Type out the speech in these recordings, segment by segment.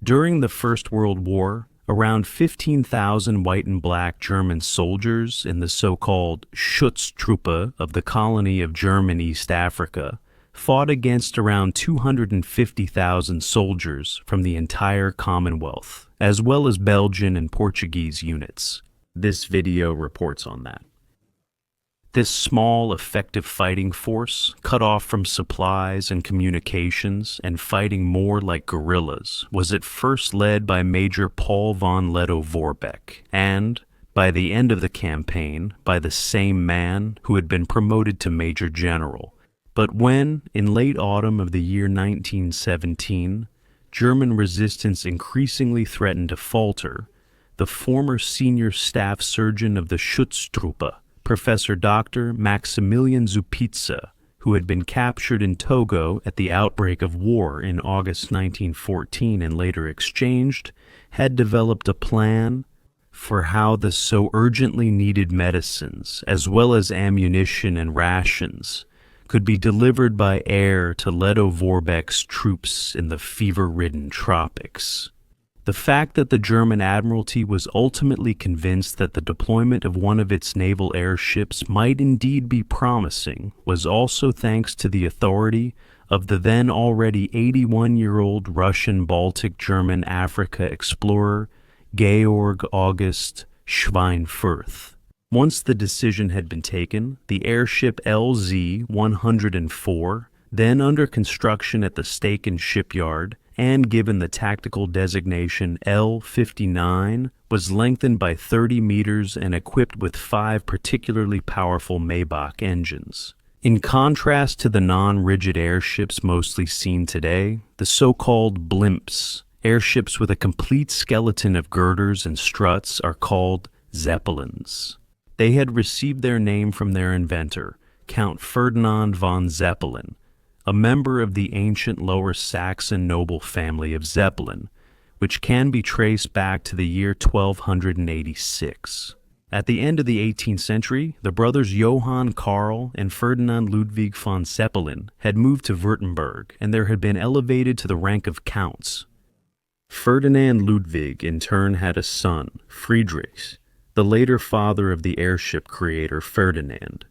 During the First World War, around 15,000 white and black German soldiers in the so-called Schutztruppe of the colony of German East Africa fought against around 250,000 soldiers from the entire Commonwealth, as well as Belgian and Portuguese units. This video reports on that. This small, effective fighting force, cut off from supplies and communications and fighting more like guerrillas, was at first led by Major Paul von Lettow-Vorbeck and, by the end of the campaign, by the same man who had been promoted to Major General. But when, in late autumn of the year 1917, German resistance increasingly threatened to falter, the former senior staff surgeon of the Schutztruppe, Professor Dr. Maximilian Zupizza, who had been captured in Togo at the outbreak of war in August 1914 and later exchanged, had developed a plan for how the so urgently needed medicines, as well as ammunition and rations, could be delivered by air to Lettow-Vorbeck's troops in the fever-ridden tropics. The fact that the German Admiralty was ultimately convinced that the deployment of one of its naval airships might indeed be promising was also thanks to the authority of the then already 81-year-old Russian Baltic German Africa explorer Georg August Schweinfurth. Once the decision had been taken, the airship LZ-104, then under construction at the Staken shipyard, and given the tactical designation L-59, was lengthened by 30 meters and equipped with 5 particularly powerful Maybach engines. In contrast to the non-rigid airships mostly seen today, the so-called blimps, airships with a complete skeleton of girders and struts, are called Zeppelins. They had received their name from their inventor, Count Ferdinand von Zeppelin, a member of the ancient Lower Saxon noble family of Zeppelin, which can be traced back to the year 1286. At the end of the 18th century, the brothers Johann Karl and Ferdinand Ludwig von Zeppelin had moved to Württemberg, and there had been elevated to the rank of counts. Ferdinand Ludwig in turn had a son, Friedrich, the later father of the airship creator Ferdinand.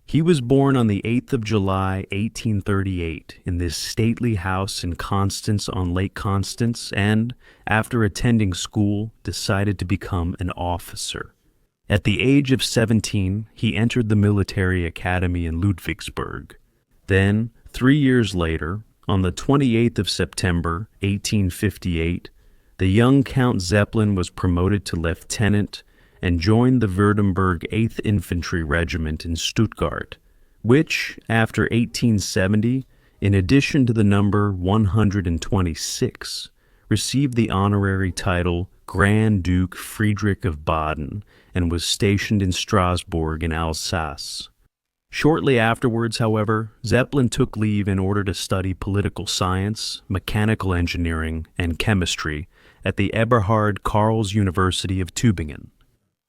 He was born on the 8th of July, 1838, in this stately house in Constance on Lake Constance and, after attending school, decided to become an officer. At the age of 17, he entered the military academy in Ludwigsburg. Then, 3 years later, on the 28th of September, 1858, the young Count Zeppelin was promoted to lieutenant and joined the Württemberg 8th Infantry Regiment in Stuttgart, which, after 1870, in addition to the number 126, received the honorary title Grand Duke Friedrich of Baden and was stationed in Strasbourg in Alsace. Shortly afterwards, however, Zeppelin took leave in order to study political science, mechanical engineering, and chemistry at the Eberhard Karls University of Tübingen.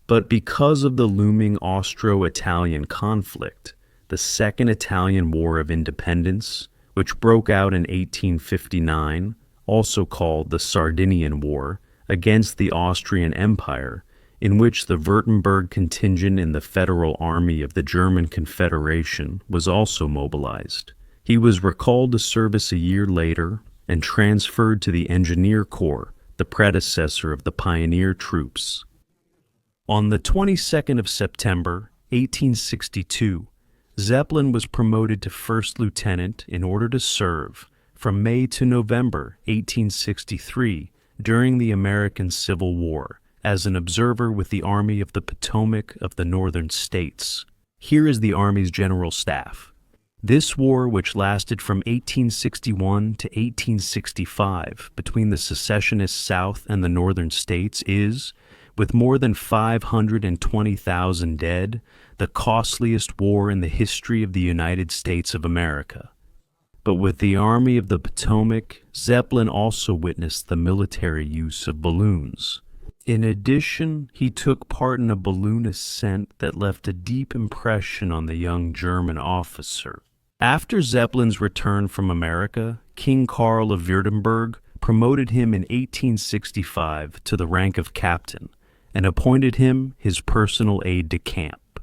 But because of the looming Austro-Italian conflict, the Second Italian War of Independence, which broke out in 1859, also called the Sardinian War, against the Austrian Empire, in which the Württemberg contingent in the Federal Army of the German Confederation was also mobilized. He was recalled to service a year later and transferred to the Engineer Corps, the predecessor of the Pioneer Troops. On the 22nd of September, 1862, Zeppelin was promoted to first lieutenant in order to serve from May to November 1863 during the American Civil War as an observer with the Army of the Potomac of the Northern States. Here is the Army's general staff. This war, which lasted from 1861 to 1865 between the secessionist South and the Northern States, is, with more than 520,000 dead, the costliest war in the history of the United States of America. But with the Army of the Potomac, Zeppelin also witnessed the military use of balloons. In addition, he took part in a balloon ascent that left a deep impression on the young German officer. After Zeppelin's return from America, King Karl of Württemberg promoted him in 1865 to the rank of captain and appointed him his personal aide-de-camp.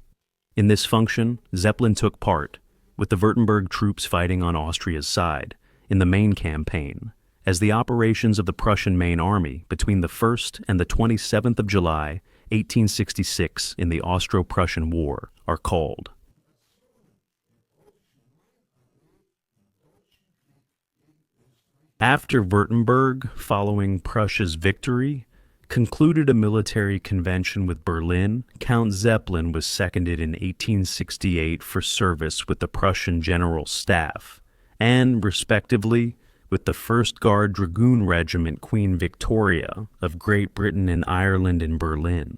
In this function, Zeppelin took part, with the Württemberg troops fighting on Austria's side, in the main campaign, as the operations of the Prussian main army between the 1st and the 27th of July, 1866 in the Austro-Prussian War are called. After Württemberg, following Prussia's victory, concluded a military convention with Berlin, Count Zeppelin was seconded in 1868 for service with the Prussian General Staff, and, respectively, with the 1st Guard Dragoon Regiment Queen Victoria of Great Britain and Ireland in Berlin.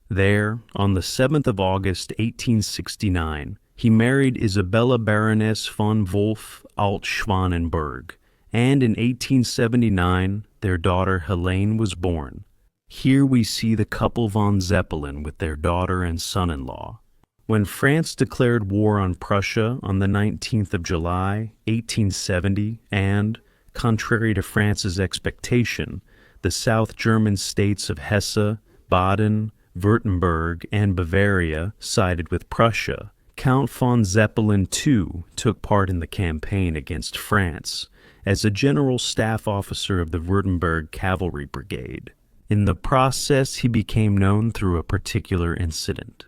There, on the 7th of August 1869, he married Isabella Baroness von Wolf Alt-Schwanenberg, and in 1879 their daughter Helene was born. Here we see the couple von Zeppelin with their daughter and son-in-law. When France declared war on Prussia on the 19th of July, 1870, and, contrary to France's expectation, the South German states of Hesse, Baden, Württemberg, and Bavaria sided with Prussia, Count von Zeppelin too took part in the campaign against France as a general staff officer of the Württemberg Cavalry Brigade. In the process, he became known through a particular incident.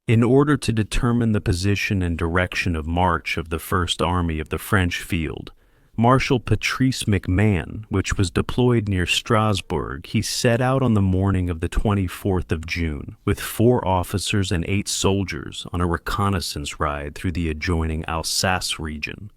In order to determine the position and direction of march of the First Army of the French field, Marshal Patrice McMahon, which was deployed near Strasbourg, he set out on the morning of the 24th of June with 4 officers and 8 soldiers on a reconnaissance ride through the adjoining Alsace region.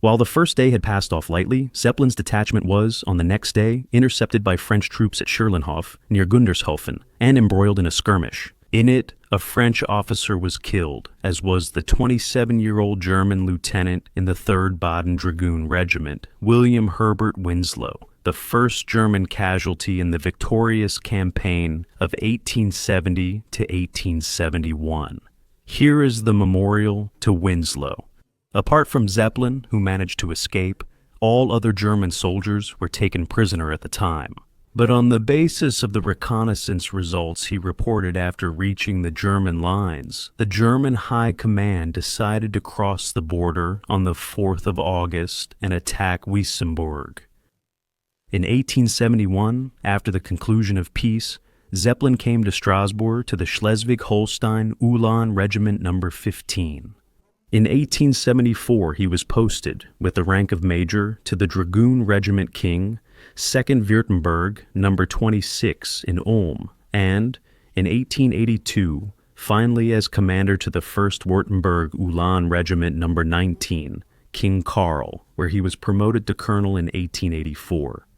While the first day had passed off lightly, Zeppelin's detachment was, on the next day, intercepted by French troops at Schirlenhof, near Gundershofen, and embroiled in a skirmish. In it, a French officer was killed, as was the 27-year-old German lieutenant in the 3rd Baden Dragoon Regiment, William Herbert Winslow, the first German casualty in the victorious campaign of 1870 to 1871. Here is the memorial to Winslow. Apart from Zeppelin, who managed to escape, all other German soldiers were taken prisoner at the time. But on the basis of the reconnaissance results he reported after reaching the German lines, the German High Command decided to cross the border on the 4th of August and attack Wissembourg. In 1871, after the conclusion of peace, Zeppelin came to Strasbourg to the Schleswig-Holstein Ulan Regiment No. 15. In 1874, he was posted, with the rank of major, to the Dragoon Regiment King, 2nd Württemberg, No. 26 in Ulm, and, in 1882, finally as commander to the 1st Württemberg Ulan Regiment No. 19, King Karl, where he was promoted to colonel in 1884.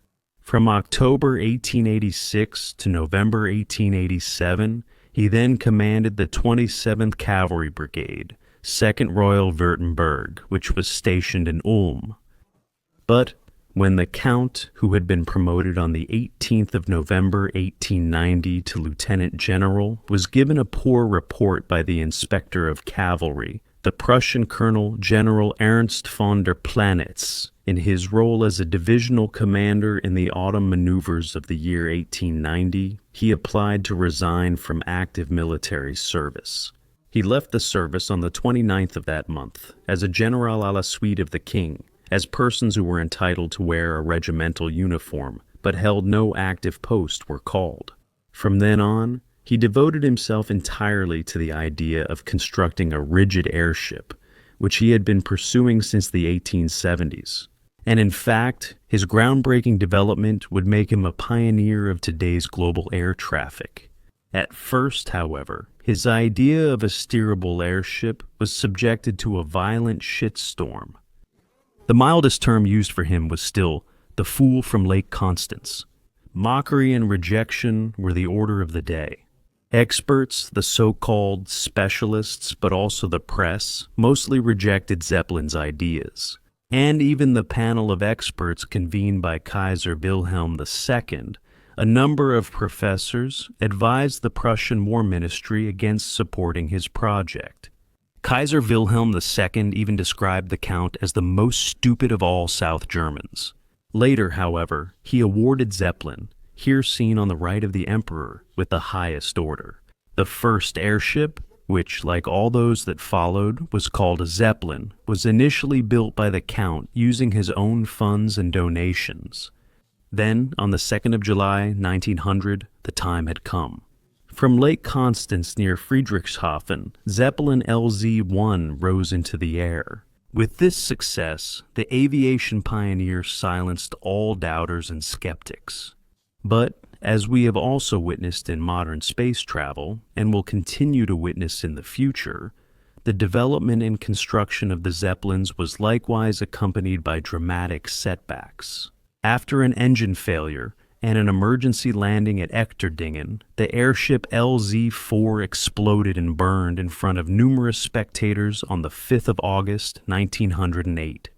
From October 1886 to November 1887, he then commanded the 27th Cavalry Brigade, 2nd Royal Württemberg, which was stationed in Ulm. But when the Count, who had been promoted on the 18th of November 1890 to Lieutenant General, was given a poor report by the Inspector of Cavalry, the Prussian Colonel General Ernst von der Planitz, in his role as a divisional commander in the autumn maneuvers of the year 1890, he applied to resign from active military service. He left the service on the 29th of that month as a general à la suite of the king, as persons who were entitled to wear a regimental uniform but held no active post were called. From then on, he devoted himself entirely to the idea of constructing a rigid airship, which he had been pursuing since the 1870s. And in fact, his groundbreaking development would make him a pioneer of today's global air traffic. At first, however, his idea of a steerable airship was subjected to a violent shitstorm. The mildest term used for him was still the fool from Lake Constance. Mockery and rejection were the order of the day. Experts, the so-called specialists, but also the press, mostly rejected Zeppelin's ideas. And even the panel of experts convened by Kaiser Wilhelm II, a number of professors, advised the Prussian War Ministry against supporting his project. Kaiser Wilhelm II even described the Count as the most stupid of all South Germans. Later, however, he awarded Zeppelin, here seen on the right of the Emperor, with the highest order. The first airship, which, like all those that followed, was called a Zeppelin, was initially built by the Count using his own funds and donations. Then, on the 2nd of July, 1900, the time had come. From Lake Constance near Friedrichshafen, Zeppelin LZ-1 rose into the air. With this success, the aviation pioneer silenced all doubters and skeptics. But, as we have also witnessed in modern space travel, and will continue to witness in the future, the development and construction of the Zeppelins was likewise accompanied by dramatic setbacks. After an engine failure and an emergency landing at Echterdingen, the airship LZ-4 exploded and burned in front of numerous spectators on the 5th of August, 1908.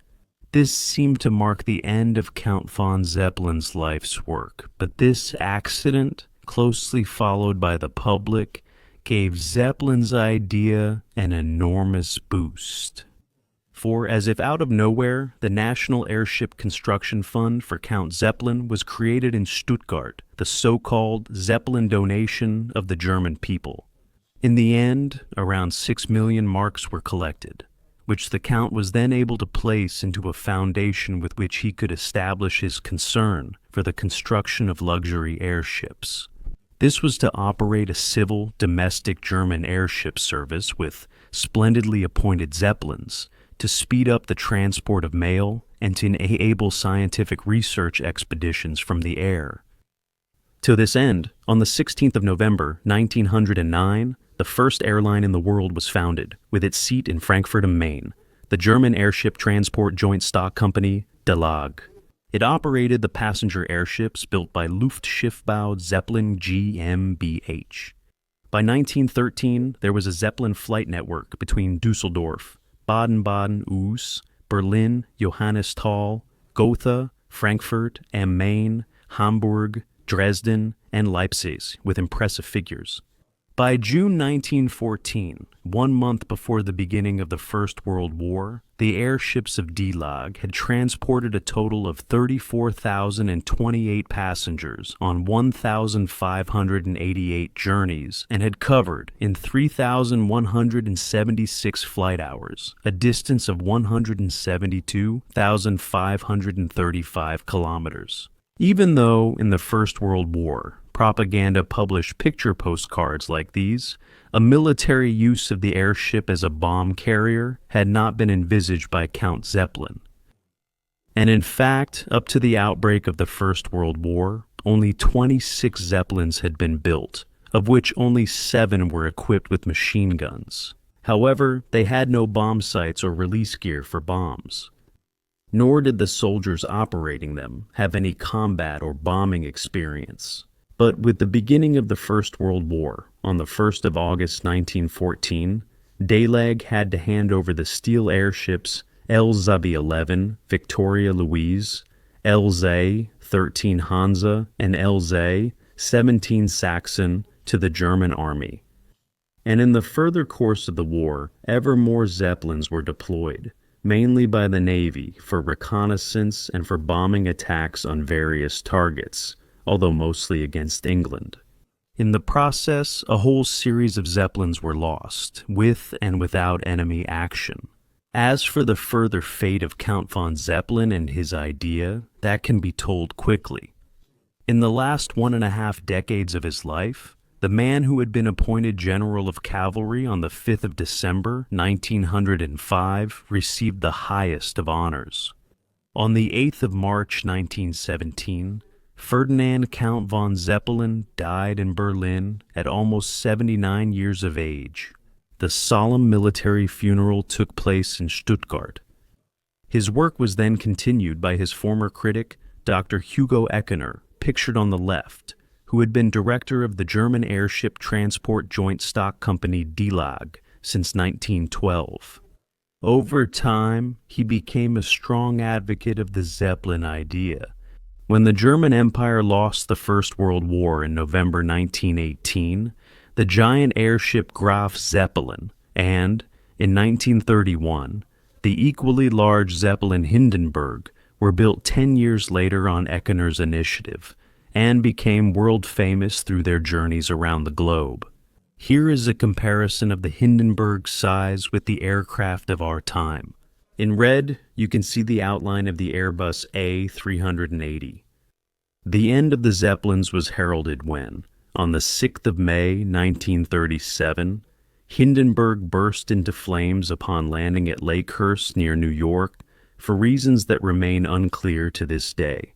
This seemed to mark the end of Count von Zeppelin's life's work, but this accident, closely followed by the public, gave Zeppelin's idea an enormous boost. For, as if out of nowhere, the National Airship Construction Fund for Count Zeppelin was created in Stuttgart, the so-called Zeppelin donation of the German people. In the end, around 6 million marks were collected, which the Count was then able to place into a foundation with which he could establish his concern for the construction of luxury airships. This was to operate a civil, domestic German airship service with splendidly appointed Zeppelins, to speed up the transport of mail and to enable scientific research expeditions from the air. To this end, on the 16th of November, 1909, the first airline in the world was founded, with its seat in Frankfurt am Main, the German Airship Transport Joint Stock Company, DeLAG. It operated the passenger airships built by Luftschiffbau Zeppelin GmbH. By 1913, there was a Zeppelin flight network between Düsseldorf, Baden-Baden-Oos, Berlin, Johannisthal, Gotha, Frankfurt am Main, Hamburg, Dresden, and Leipzig, with impressive figures. By June 1914, 1 month before the beginning of the First World War, the airships of DeLAG had transported a total of 34,028 passengers on 1,588 journeys and had covered, in 3,176 flight hours, a distance of 172,535 kilometers. Even though, in the First World War, propaganda published picture postcards like these, a military use of the airship as a bomb carrier had not been envisaged by Count Zeppelin. And in fact, up to the outbreak of the First World War, only 26 Zeppelins had been built, of which only 7 were equipped with machine guns. However, they had no bomb sights or release gear for bombs. Nor did the soldiers operating them have any combat or bombing experience. But with the beginning of the First World War, on the 1st of August 1914, DeLAG had to hand over the steel airships LZ-11 Victoria Louise, LZ-13 Hansa, and LZ-17 Saxon to the German Army. And in the further course of the war, ever more Zeppelins were deployed, mainly by the Navy for reconnaissance and for bombing attacks on various targets, although mostly against England. In the process, a whole series of Zeppelins were lost, with and without enemy action. As for the further fate of Count von Zeppelin and his idea, that can be told quickly. In the last 1.5 decades of his life, the man who had been appointed General of Cavalry on the 5th of December, 1905, received the highest of honors. On the 8th of March, 1917, Ferdinand Count von Zeppelin died in Berlin at almost 79 years of age. The solemn military funeral took place in Stuttgart. His work was then continued by his former critic, Dr. Hugo Eckener, pictured on the left, who had been director of the German Airship Transport Joint Stock Company DeLAG since 1912. Over time, he became a strong advocate of the Zeppelin idea. When the German Empire lost the First World War in November 1918, the giant airship Graf Zeppelin and, in 1931, the equally large Zeppelin Hindenburg were built 10 years later on Eckener's initiative and became world famous through their journeys around the globe. Here is a comparison of the Hindenburg's size with the aircraft of our time. In red, you can see the outline of the Airbus A380. The end of the Zeppelins was heralded when, on the 6th of May, 1937, Hindenburg burst into flames upon landing at Lakehurst near New York for reasons that remain unclear to this day,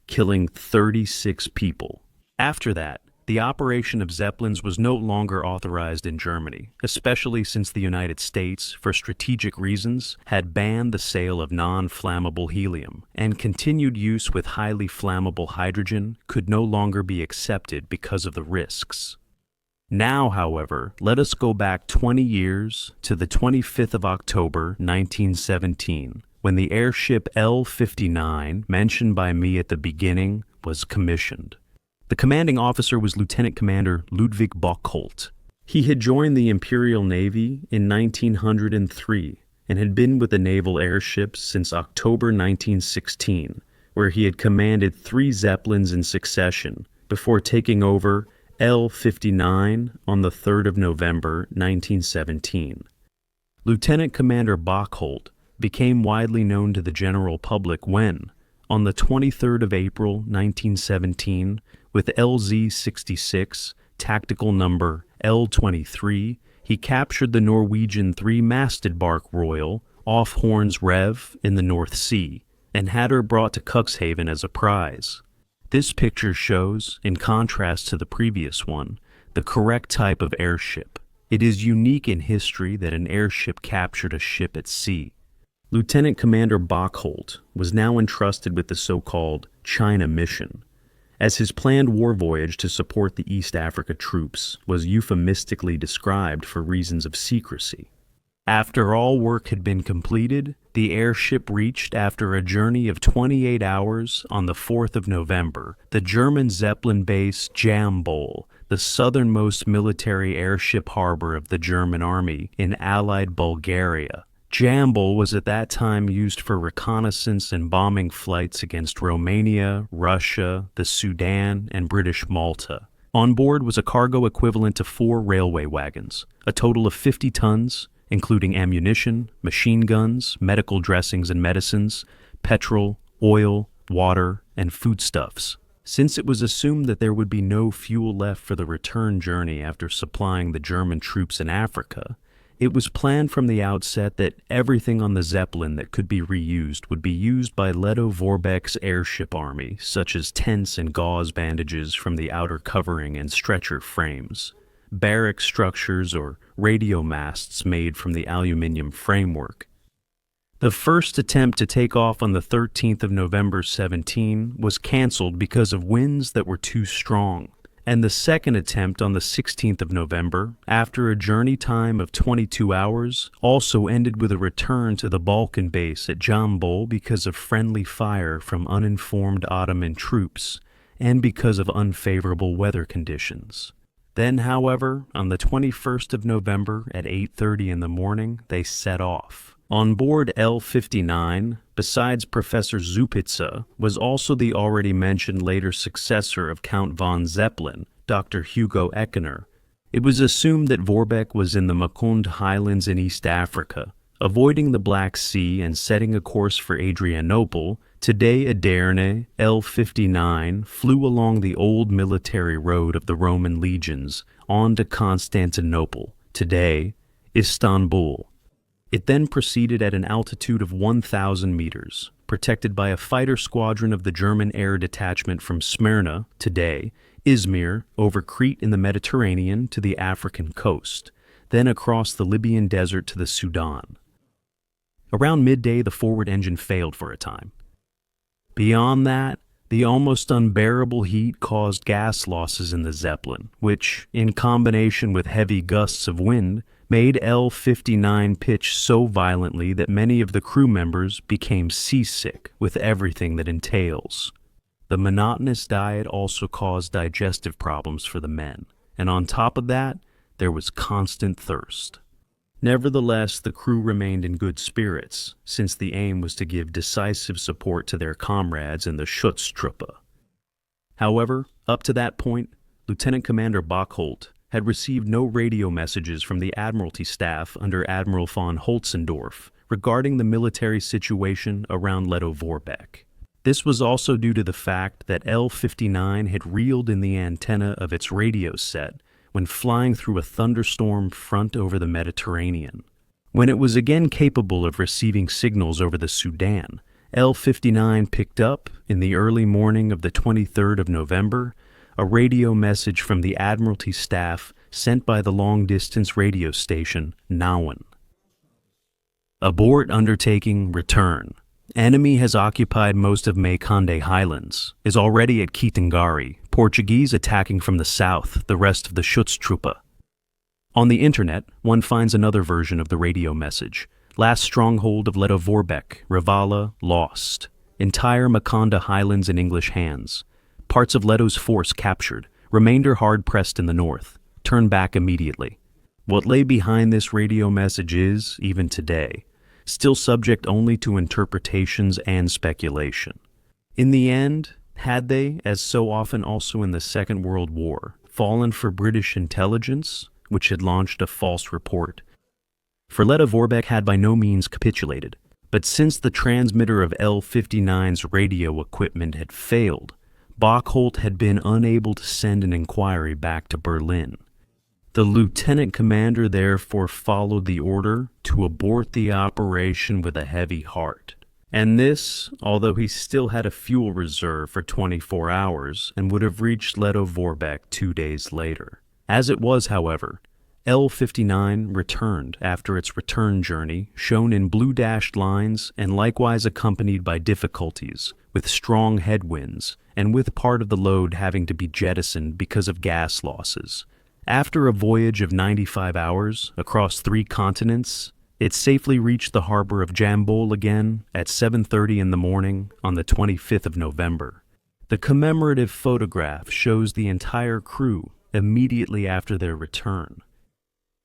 killing 36 people. After that, the operation of Zeppelins was no longer authorized in Germany, especially since the United States, for strategic reasons, had banned the sale of non-flammable helium, and continued use with highly flammable hydrogen could no longer be accepted because of the risks. Now, however, let us go back 20 years to the 25th of October, 1917, when the airship L-59, mentioned by me at the beginning, was commissioned. The commanding officer was Lieutenant Commander Ludwig Bockholt. He had joined the Imperial Navy in 1903 and had been with the naval airships since October 1916, where he had commanded 3 Zeppelins in succession before taking over L-59 on the 3rd of November 1917. Lieutenant Commander Bockholt became widely known to the general public when, on the 23rd of April 1917, with LZ-66, tactical number L-23, he captured the Norwegian 3-masted bark Royal off Horns Rev in the North Sea and had her brought to Cuxhaven as a prize. This picture shows, in contrast to the previous one, the correct type of airship. It is unique in history that an airship captured a ship at sea. Lieutenant Commander Bockholt was now entrusted with the so-called China mission, as his planned war voyage to support the East Africa troops was euphemistically described for reasons of secrecy. After all work had been completed, the airship reached, after a journey of 28 hours on the 4th of November, the German Zeppelin base Jambol, the southernmost military airship harbor of the German army in Allied Bulgaria. Jambol was at that time used for reconnaissance and bombing flights against Romania, Russia, the Sudan, and British Malta. On board was a cargo equivalent to 4 railway wagons, a total of 50 tons, including ammunition, machine guns, medical dressings and medicines, petrol, oil, water, and foodstuffs. Since it was assumed that there would be no fuel left for the return journey after supplying the German troops in Africa, it was planned from the outset that everything on the Zeppelin that could be reused would be used by Lettow-Vorbeck's airship army, such as tents and gauze bandages from the outer covering and stretcher frames, barrack structures or radio masts made from the aluminium framework. The first attempt to take off on the 13th of November 17 was canceled because of winds that were too strong, and the second attempt on the 16th of November, after a journey time of 22 hours, also ended with a return to the Balkan base at Jambol because of friendly fire from uninformed Ottoman troops and because of unfavorable weather conditions. Then, however, on the 21st of November at 8:30 in the morning, they set off. On board L-59, besides Professor Zupitza, was also the already mentioned later successor of Count von Zeppelin, Dr. Hugo Eckener. It was assumed that Vorbeck was in the Makund Highlands in East Africa, avoiding the Black Sea and setting a course for Adrianople. Today Ederne, L-59, flew along the old military road of the Roman legions on to Constantinople, today Istanbul. It then proceeded at an altitude of 1,000 meters, protected by a fighter squadron of the German Air Detachment from Smyrna, today Izmir, over Crete in the Mediterranean to the African coast, then across the Libyan desert to the Sudan. Around midday, the forward engine failed for a time. Beyond that, the almost unbearable heat caused gas losses in the Zeppelin, which, in combination with heavy gusts of wind, made L-59 pitch so violently that many of the crew members became seasick with everything that entails. The monotonous diet also caused digestive problems for the men, and on top of that, there was constant thirst. Nevertheless, the crew remained in good spirits, since the aim was to give decisive support to their comrades in the Schutztruppe. However, up to that point, Lieutenant Commander Bockholt had received no radio messages from the Admiralty staff under Admiral von Holzendorf regarding the military situation around Lettow-Vorbeck. This was also due to the fact that L-59 had reeled in the antenna of its radio set when flying through a thunderstorm front over the Mediterranean. When it was again capable of receiving signals over the Sudan, L-59 picked up, in the early morning of the 23rd of November, a radio message from the Admiralty staff sent by the long-distance radio station Nauen. Abort undertaking, return. Enemy has occupied most of Makonde Highlands, is already at Kitangari, Portuguese attacking from the south, the rest of the Schutztruppe. On the internet, one finds another version of the radio message. Last stronghold of Lettow-Vorbeck, Ravala, lost. Entire Makonde Highlands in English hands. Parts of Lettow's force captured, remainder hard-pressed in the north. Turn back immediately. What lay behind this radio message is, even today, still subject only to interpretations and speculation. In the end, had they, as so often also in the Second World War, fallen for British intelligence, which had launched a false report? For Lettow-Vorbeck had by no means capitulated, but since the transmitter of L-59's radio equipment had failed, Bockholt had been unable to send an inquiry back to Berlin. The lieutenant commander therefore followed the order to abort the operation with a heavy heart. And this, although he still had a fuel reserve for 24 hours and would have reached Lettow-Vorbeck 2 days later. As it was, however, L-59 returned after its return journey, shown in blue dashed lines and likewise accompanied by difficulties, with strong headwinds, and with part of the load having to be jettisoned because of gas losses. After a voyage of 95 hours across 3 continents, it safely reached the harbor of Jambol again at 7:30 in the morning on the 25th of November. The commemorative photograph shows the entire crew immediately after their return.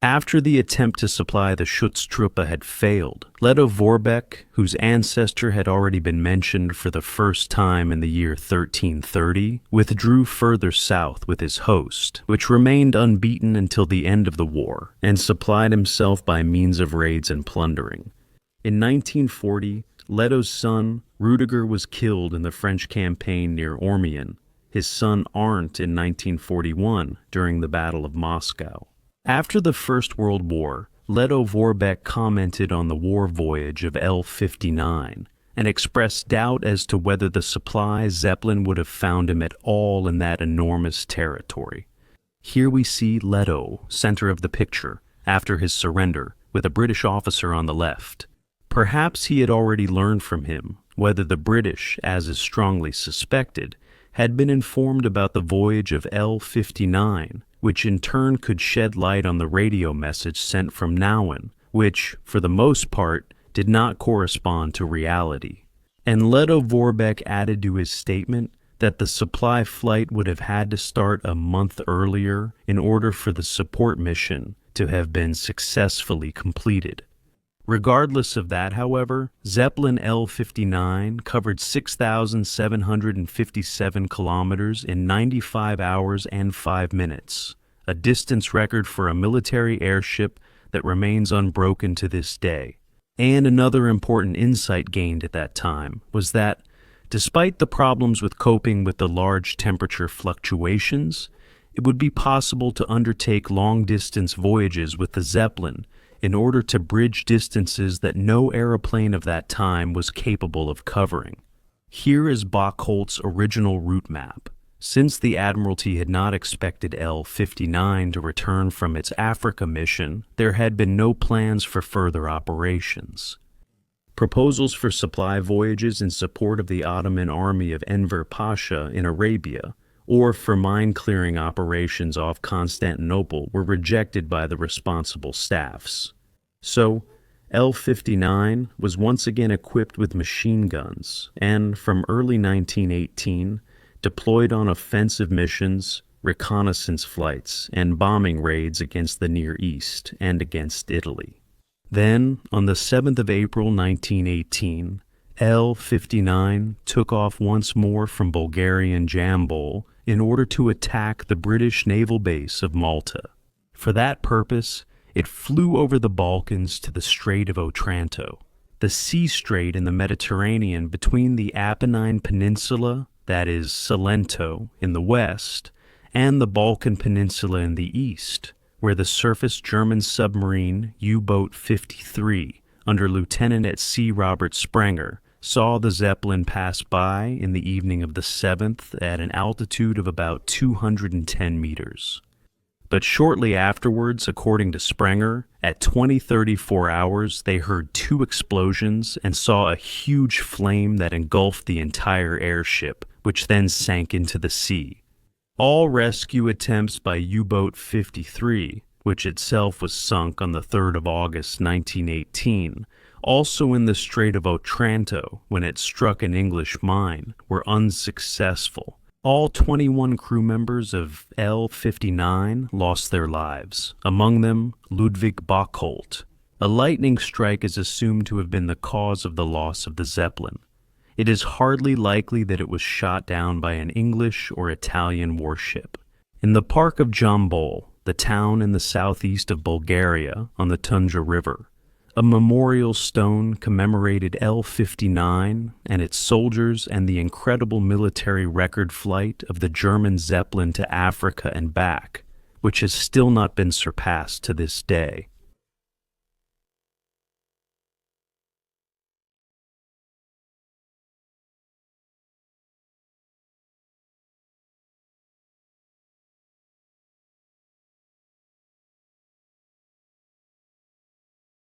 After the attempt to supply the Schutztruppe had failed, Lettow-Vorbeck, whose ancestor had already been mentioned for the first time in the year 1330, withdrew further south with his host, which remained unbeaten until the end of the war, and supplied himself by means of raids and plundering. In 1940, Lettow's son, Rudiger, was killed in the French campaign near Ormian, his son Arndt in 1941 during the Battle of Moscow. After the First World War, Lettow-Vorbeck commented on the war voyage of L-59 and expressed doubt as to whether the supply Zeppelin would have found him at all in that enormous territory. Here we see Lettow, center of the picture, after his surrender, with a British officer on the left. Perhaps he had already learned from him whether the British, as is strongly suspected, had been informed about the voyage of L-59, which in turn could shed light on the radio message sent from Nauen, which, for the most part, did not correspond to reality. And Lettow-Vorbeck added to his statement that the supply flight would have had to start a month earlier in order for the support mission to have been successfully completed. Regardless of that, however, Zeppelin L-59 covered 6,757 kilometers in 95 hours and 5 minutes, a distance record for a military airship that remains unbroken to this day. And another important insight gained at that time was that, despite the problems with coping with the large temperature fluctuations, it would be possible to undertake long-distance voyages with the Zeppelin in order to bridge distances that no aeroplane of that time was capable of covering. Here is Bockholt's original route map. Since the Admiralty had not expected L-59 to return from its Africa mission, there had been no plans for further operations. Proposals for supply voyages in support of the Ottoman army of Enver Pasha in Arabia, or for mine-clearing operations off Constantinople, were rejected by the responsible staffs. So, L-59 was once again equipped with machine guns and, from early 1918, deployed on offensive missions, reconnaissance flights, and bombing raids against the Near East and against Italy. Then, on the 7th of April 1918, L-59 took off once more from Bulgarian Jambol in order to attack the British naval base of Malta. For that purpose, it flew over the Balkans to the Strait of Otranto, the sea strait in the Mediterranean between the Apennine Peninsula, that is Salento, in the west, and the Balkan Peninsula in the east, where the surface German submarine U-Boat 53, under Lieutenant at Sea Robert Sprenger, saw the Zeppelin pass by in the evening of the 7th at an altitude of about 210 meters. But shortly afterwards, according to Sprenger, at 20:34 hours, they heard 2 explosions and saw a huge flame that engulfed the entire airship, which then sank into the sea. All rescue attempts by U-Boat 53, which itself was sunk on the 3rd of August 1918, also in the Strait of Otranto when it struck an English mine, were unsuccessful. All 21 crew members of L-59 lost their lives, among them Ludwig Bockholt. A lightning strike is assumed to have been the cause of the loss of the Zeppelin. It is hardly likely that it was shot down by an English or Italian warship. In the park of Jambol, the town in the southeast of Bulgaria on the Tundra River, a memorial stone commemorated L-59 and its soldiers and the incredible military record flight of the German Zeppelin to Africa and back, which has still not been surpassed to this day.